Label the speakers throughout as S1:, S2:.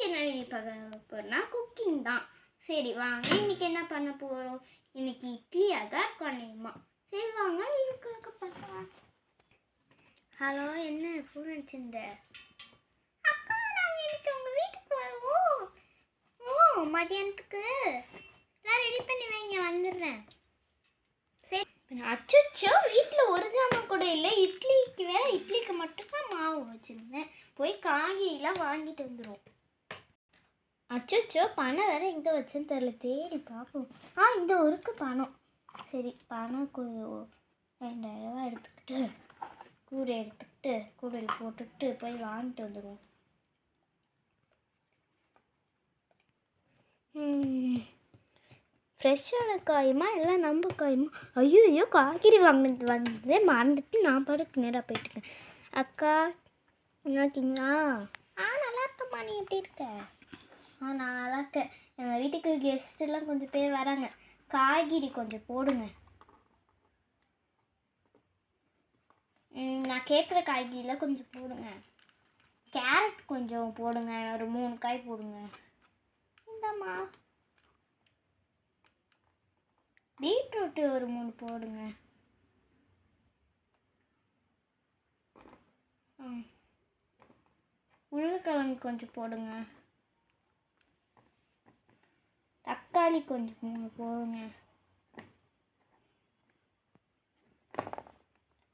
S1: என்ன ரெடி பண்ண போகிறோம்னா குக்கிங் தான். சரி வாங்க, இன்றைக்கி என்ன பண்ண போகிறோம்? இன்றைக்கி இட்லியாக தான் பண்ணிடுமா. சரி வாங்க வீட்டுக்கு பார்க்கலாம். ஹலோ, என்ன ஃபோன் அடிச்சிருந்த? அக்கா, நாங்கள் இன்னைக்கு உங்கள் வீட்டுக்கு வருவோம். ஓ, மதியானத்துக்கு எல்லாம் ரெடி பண்ணி வைங்க, வந்துடுறேன். சரி. அச்சோ, வீட்டில் ஒரு ஜாமான் கூட இல்லை. இட்லிக்கு வேற, இட்லிக்கு மட்டும்தான் மாவு வச்சுருந்தேன். போய் காய்கறிலாம் வாங்கிட்டு வந்துடும். அச்சோ, பணம் வேற எங்கே வச்சுன்னு தெரில, தேடி பார்ப்போம். இந்த ஒருக்கு பணம். சரி, பணம் 2000 எடுத்துக்கிட்டு கூடையில் போட்டுக்கிட்டு போய் வாங்கிட்டு வந்துடுவோம். ஃப்ரெஷ்ஷான காயுமா எல்லாம் நம்ம காயுமா? ஐயோ, காய்கறி வாங்கினது வந்ததே மறந்துட்டு நான் பாட்டுக்கு நேராக போயிட்டுருக்கேன். அக்கா, நல்லா இருக்கீங்களா? நல்லா இருக்கம்மா, நீ எப்படி இருக்க? நான் நல்லா இருக்கேன். எங்கள் வீட்டுக்கு கெஸ்ட்டெல்லாம் கொஞ்சம் பேர் வராங்க. காய்கறி கொஞ்சம் போடுங்க. நான் கேட்குற காய்கறிலாம் கொஞ்சம் போடுங்க. கேரட் கொஞ்சம் போடுங்க, ஒரு 3 காய் போடுங்க. இந்தாம்மா. பீட்ரூட்டு ஒரு 3 போடுங்க. உருளைக்கிழங்கு கொஞ்சம் போடுங்க. தக்காளி கொஞ்சம் 3 போடுங்க.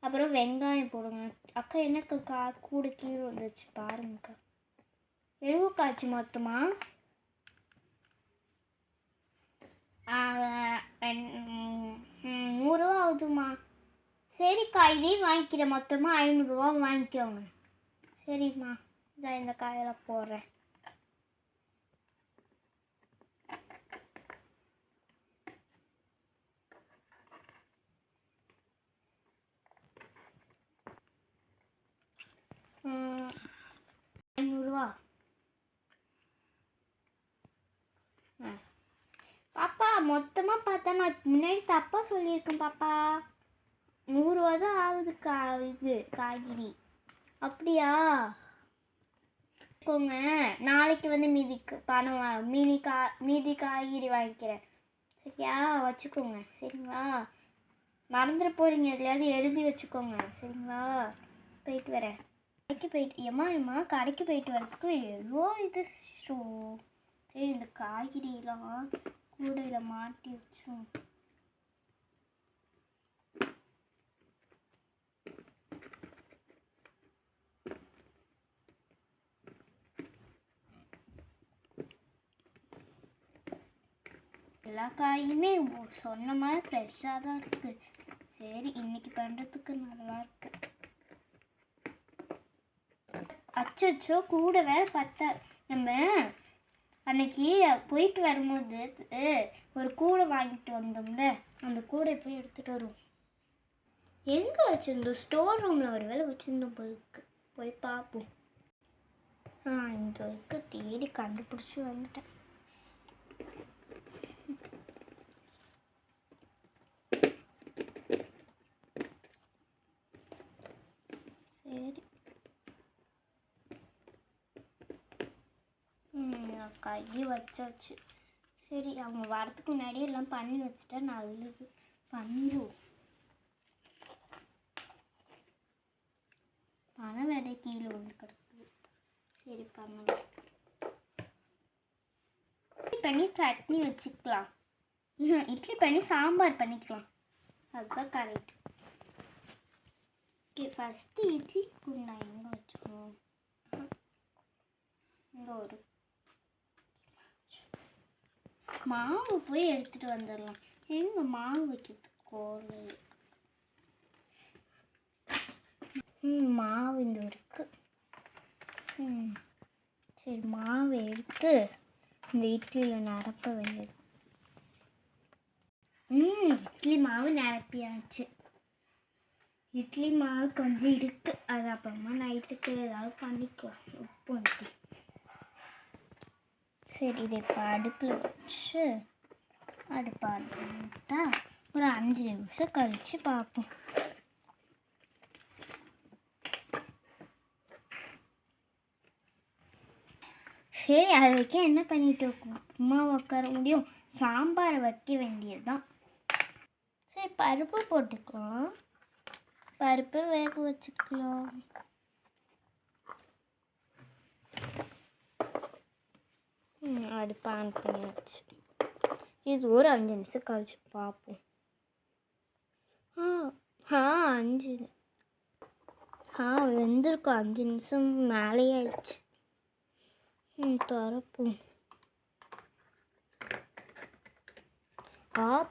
S1: அப்புறம் வெங்காயம் போடுங்க. அக்கா, எனக்கு கூட கீழே வந்துச்சு பாருங்கக்கா. எவ்வளோ காய்ச்சி மொத்தமா? 100 ரூபா ஆகுதுமா. சரிக்கா, இதையும் வாங்கிக்கிறேன். மொத்தமாக 500 ரூபா வாங்கிக்கோங்க. சரிம்மா, இதான் இந்த காயெல்லாம் போடுறேன். ரூபா. பாப்பா, மொத்தமாக பார்த்தா நான் முன்னாடி தப்பாக சொல்லியிருக்கேன் பாப்பா. 100 ரூபா தான் ஆகுதுக்கா இது காய்கறி. அப்படியா? போங்க, நாளைக்கு வந்து பணம் மீதி காய்கறி வாங்கிக்கிறேன். சரியா? வச்சுக்கோங்க. சரிங்களா? மறந்துட போகிறீங்க, எதுலையாவது எழுதி வச்சுக்கோங்க. சரிங்களா? போயிட்டு வரேன். கடைக்கு போயிட்டு வரதுக்கு எவ்வளோ இது ஷோ. சரி, இந்த காய்கறிலாம் கூடையில் மாட்டி வச்சோம். எல்லா காயுமே சொன்ன மாதிரி ஃப்ரெஷ்ஷாக தான் இருக்குது. சரி, இன்னைக்கு பண்ணுறதுக்கு நல்லா இருக்கு. அச்சோ, கூட வேற பார்த்தா நம்ம அன்னைக்கு போயிட்டு வரும்போது ஒரு கூடை வாங்கிட்டு வந்தோம்ல, அந்த கூடை போய் எடுத்துகிட்டு வருவோம். எங்கே வச்சுருந்தோம்? ஸ்டோர் ரூமில் ஒரு வேலை வச்சுருந்தோம் போயிருக்கு. போய் பார்ப்போம். இந்த ஒர்க்கு தேடி கண்டுபிடிச்சி வந்துட்டேன். சரி, கையை வச்சாச்சு. சரி, அவங்க வரத்துக்கு முன்னாடியே எல்லாம் பண்ணி வச்சுட்டா நல்லது. பண்ணிடுவோம். பணம் வேற கீழே வந்து கிடக்குது. சரி, பண்ணலாம். இட்லி பண்ணி சட்னி வச்சுக்கலாம். இட்லி பண்ணி சாம்பார் பண்ணிக்கலாம். அதுதான் கரெக்ட். ஓகே, ஃபஸ்ட்டு இட்லி குண்டா எங்கே வச்சுக்கணும்? இங்கே ஒரு மாவு போய் எடுத்துகிட்டு வந்துடலாம். எங்கே மாவு வைக்கிறதுக்கு கோல்? மாவு இந்த இருக்கு. சரி, மாவு எடுத்து இந்த இட்லியில் நிரப்ப வேண்டியது. இட்லி மாவு நிரப்பியாச்சு. இட்லி மாவு கொஞ்சம் இருக்குது, அது அப்புறமா நைட்டுக்கு ஏதாவது பண்ணிக்கலாம். உப்பு ஊற்றி. சரி, இதை இப்போ அடுப்பில் வச்சு அடுப்பாட்டா ஒரு 5 நிமிஷம் கழித்து பார்ப்போம். சரி, அதை வைக்க என்ன பண்ணிட்டு உப்புமா உட்கார முடியும்? சாம்பார் வைக்க வேண்டியது தான். சரி, பருப்பு போட்டுக்கலாம். பருப்பு வேக வச்சுக்கலாம். அடுப்பு ஆன் பண்ணியாச்சு. இது ஒரு 5 நிமிஷம் கழிச்சு பார்ப்போம். 5 வெந்திருக்கும். 5 நிமிஷம் மேலேயே ஆயிடுச்சு. திறப்போம்.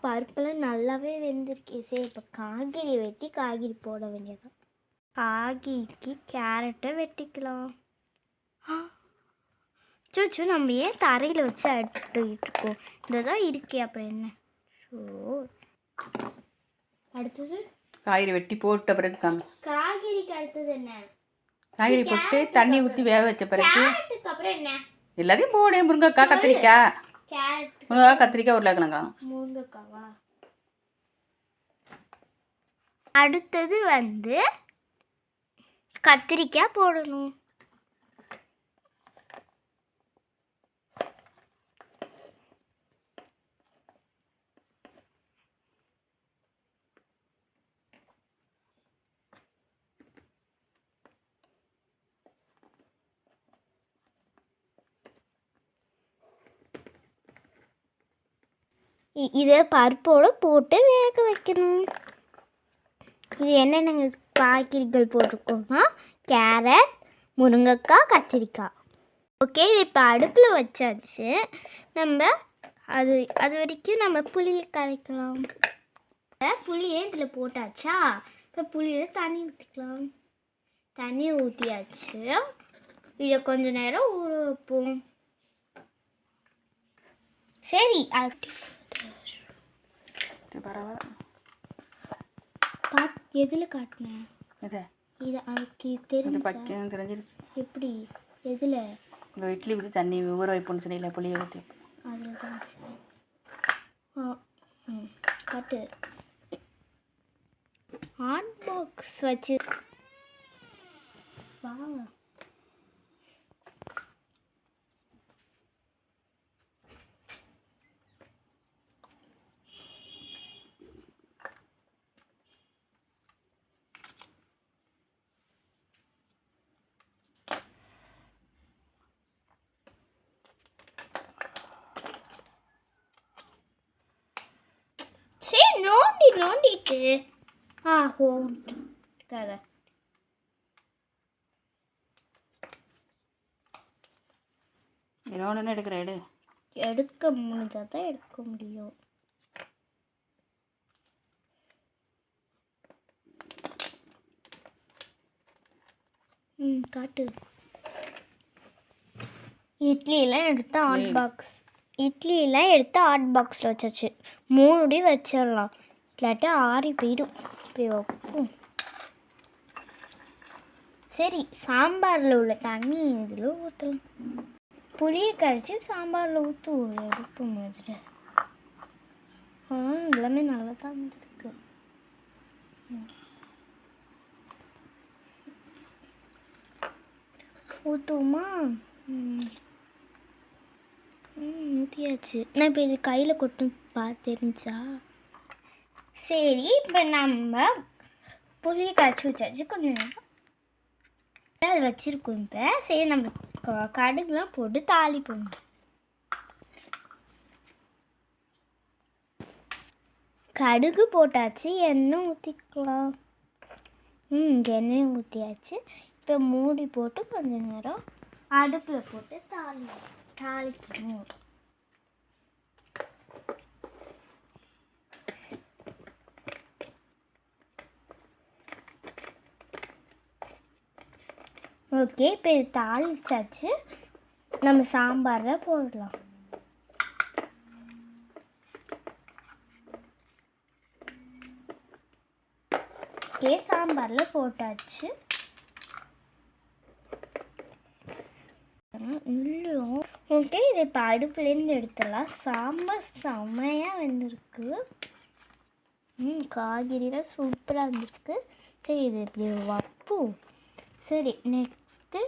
S1: பருப்பெல்லாம் நல்லாவே வெந்திருக்கு. சரி, இப்போ காய்கறி வெட்டி காய்கறி போட வேண்டியதான். காய்கறிக்கு கேரட்டை வெட்டிக்கலாம். சூச்சு, நம்ம ஏன் தரையில் வச்சு அடுத்துக்கிட்டு இருக்கோம்? இதுதான் இருக்கே, அப்புறம் என்ன? ஸோ அடுத்தது
S2: காய்கறி வெட்டி போட்ட பிறகு
S1: காய்கறிக்கு அடுத்தது என்ன?
S2: காய்கறி போட்டு தண்ணி ஊற்றி வேக வச்ச பிறகு
S1: அப்புறம் என்ன?
S2: எல்லாத்தையும் போடு. முருங்கைக்காய், கத்திரிக்காய்,
S1: கேரட்,
S2: முருங்கைக்காய், கத்திரிக்காய், உருளைக்கிழங்காய்.
S1: முருங்கைக்காவா? அடுத்தது கத்திரிக்காய் போடணும். இதை பருப்போடு போட்டு வேக வைக்கணும். இது என்னென்ன காய்கறிகள் போட்டிருக்கோம்னா கேரட், முருங்கைக்காய், கத்திரிக்காய். ஓகே, இது இப்போ அடுப்பில் வச்சாச்சு. நம்ம அது வரைக்கும் நம்ம புளியை கரைக்கலாம். புளியை இதில் போட்டாச்சா? இப்போ புளியில் தண்ணி ஊற்றிக்கலாம். தண்ணி ஊற்றியாச்சு. இதை கொஞ்ச நேரம் ஊற வைப்போம். சரி, எதில் காட்டினேன்? இது அவருக்கு
S2: தெரிஞ்சிருச்சு.
S1: எப்படி? எதில்?
S2: இட்லி ஊற்றி தண்ணி ஊற வைப்போம்னு சொன்னீங்களா, புளியை ஊற்றி.
S1: அதில் தான். காட்டு. ஹாட் பாக்ஸ் வச்சு வா. நோண்டிட்டு கதை எடுக்க முடிஞ்சாதான் எடுக்க முடியும். காட்டு. இட்லியெல்லாம் எடுத்து ஹாட் பாக்ஸில் வச்சாச்சு. மூடி வச்சிடலாம், இல்லாட்டி ஆறி போயிடும். இப்படி வைப்போம். சரி, சாம்பாரில் உள்ள தண்ணி இதில் ஊற்றலாம். புளியை கரைச்சி சாம்பாரில் ஊற்றுவோம். எடுப்பு மாதிரி எல்லாமே நல்லா தான் வந்துருக்கு. ஊற்றுவோமா? ஊற்றியாச்சு. நான் இப்போ இது கையில் கொட்டு தெரிஞ்சா? சரி, இப்போ நம்ம புளியை கரைச்சி வச்சாச்சு. கொஞ்சம் நேரம் அது வச்சுருக்கோம். இப்போ சரி, நம்ம கடுகுலாம் போட்டு தாளிப்போம். கடுகு போட்டாச்சு. எண்ணெய் ஊற்றிக்கலாம். எண்ணெய் ஊற்றியாச்சு. இப்போ மூடி போட்டு கொஞ்சம் நேரம் அடுப்பில் போட்டு தாளிக்கணும். ஓகே, இப்போ இது தாளிச்சாச்சு. நம்ம சாம்பாரில் போடலாம். ஓகே, சாம்பாரில் போட்டாச்சு. ஓகே, இதை இப்போ அடுப்புலேருந்து எடுத்துடலாம். சாம்பார் செம்மையாக வந்துருக்கு. காய்கறிலாம் சூப்பராக வந்துருக்கு. சரி, இது இப்படி வைப்போம். சரி, நெக்ஸ்ட்டு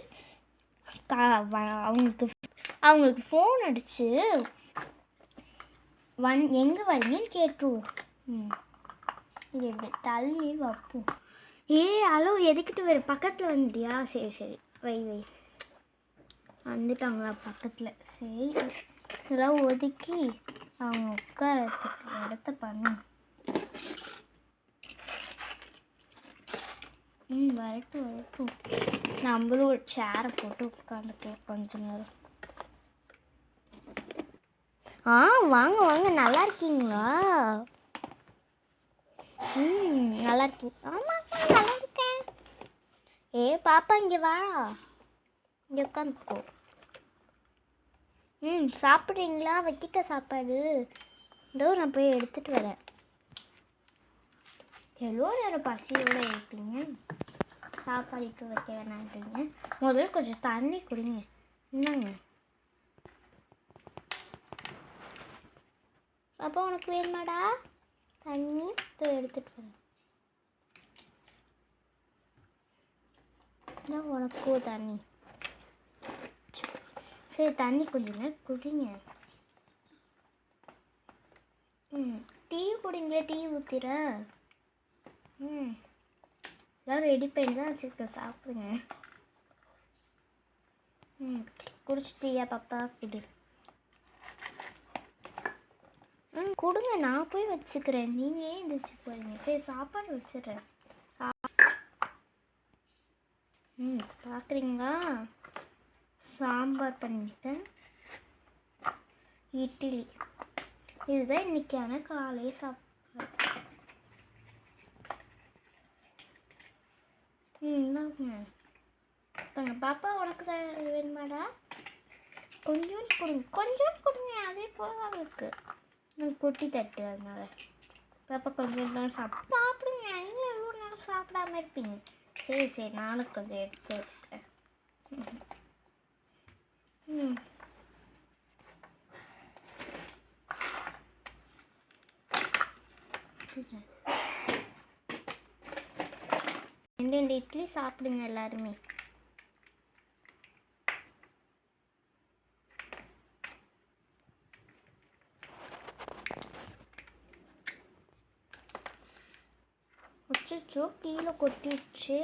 S1: அவங்களுக்கு ஃபோன் அடிச்சு எங்கே வரீங்கன்னு கேட்டுருவோம். இது எப்படி தள்ளி வைப்போம். ஹலோ எதுக்கிட்டு வர பக்கத்தில் வந்துட்டியா? சரி சரி வை வந்துட்டாங்களா பக்கத்தில்? சரி இதெல்லாம் ஒதுக்கி அவங்க உட்காரத்துக்கு இடத்த பண்ணு. வரட்டும் நம்மளும் ஒரு சேரை போட்டு உட்காந்துப்போம் கொஞ்ச நேரம். வாங்க நல்லா இருக்கீங்களா? நல்லா இருக்கீங்க? ஆமாம் நல்லா இருக்கேன். பாப்பா இங்கே வாடா, இங்கே உட்காந்துக்கோ. சாப்பிட்றீங்களா? வைக்கிட்ட சாப்பாடு இதோ நான் போய் எடுத்துகிட்டு வரேன். எவ்வளோ நேரம் பசியோடு இருப்பீங்க, சாப்பாடுக்கு வைக்க வேணான்றீங்க. முதல்ல கொஞ்சம் தண்ணி குடிங்க. என்னங்க பாப்பா உனக்கு வேணுமாடா தண்ணி? எடுத்துகிட்டு வரேன். உனக்கும் தண்ணி. சரி தண்ணி கொஞ்சம் நேரம் குடிங்க. டீ குடிங்களே, டீ ஊற்றிறேன். எல்லாம் ரெடி பண்ணி தான் வச்சுருக்கேன், சாப்பிடுங்க. குடிச்சிட்டியா பாப்பா? குடி. கொடுங்க, நான் போய் வச்சுக்கிறேன். நீங்கள் ஏன் எந்திரிச்சு போகிறீங்க? சரி சாப்பாடு வச்சிடுறேன். பார்க்குறீங்களா? சாம்பார் பண்ணிட்டேன், இட்லி. இதுதான் இன்றைக்கான காலை சாப்பாடு. இந்தாங்க பாப்பா உனக்கு தான் வேணுமாடா? கொஞ்சம் கொடுங்க. அதே போல் அவளுக்கு கொட்டி தட்டு, அதனால பாப்பா கொஞ்சம் நேரம் சாப்பிடுங்க. நீங்கள் எவ்வளோ நேரம் சாப்பிடாம இருப்பீங்க? சரி நானும் கொஞ்சம் எடுத்து வச்சுக்கிறேன். ரெண்டு இட்லி சாப்பிடுங்க எல்லாருமே. அச்சோ கீழே கொட்டிடுச்சு.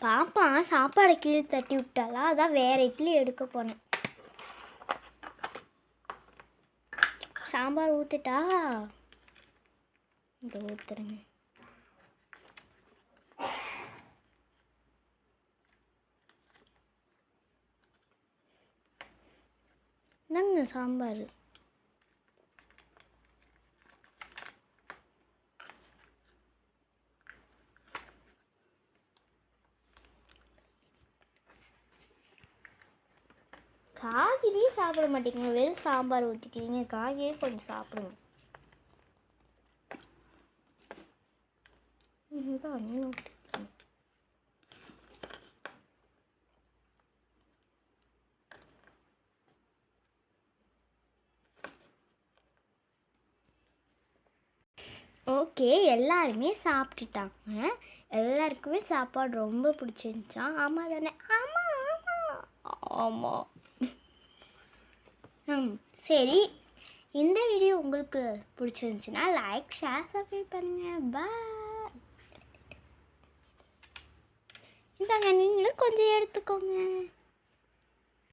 S1: பாப்பா சாப்பாடை கீழே தட்டி விட்டாளா? அதான் வேற இட்லி எடுக்க போனேன். சாம்பார் ஊற்றிட்டா? இதை ஊற்றுறேங்க. என்னங்க சாம்பார்? காய்கறியே சாப்பிட மாட்டேங்க, வெறும் சாம்பார் ஊற்றிக்கிறீங்க. காய்கறியே கொஞ்சம் சாப்பிடுங்க. ஓகே எல்லாருமே சாப்பிட்டுட்டாங்க. எல்லாருக்குமே சாப்பாடு ரொம்ப பிடிச்சிருந்துச்சா? ஆமாம் தானே? ஆமாம். சரி, இந்த வீடியோ உங்களுக்கு பிடிச்சிருந்துச்சுன்னா லைக், ஷேர், சப்ஸ்கிரைப் பண்ணுங்கள். பாய். இந்தாங்க நீங்களும் கொஞ்சம் எடுத்துக்கோங்க.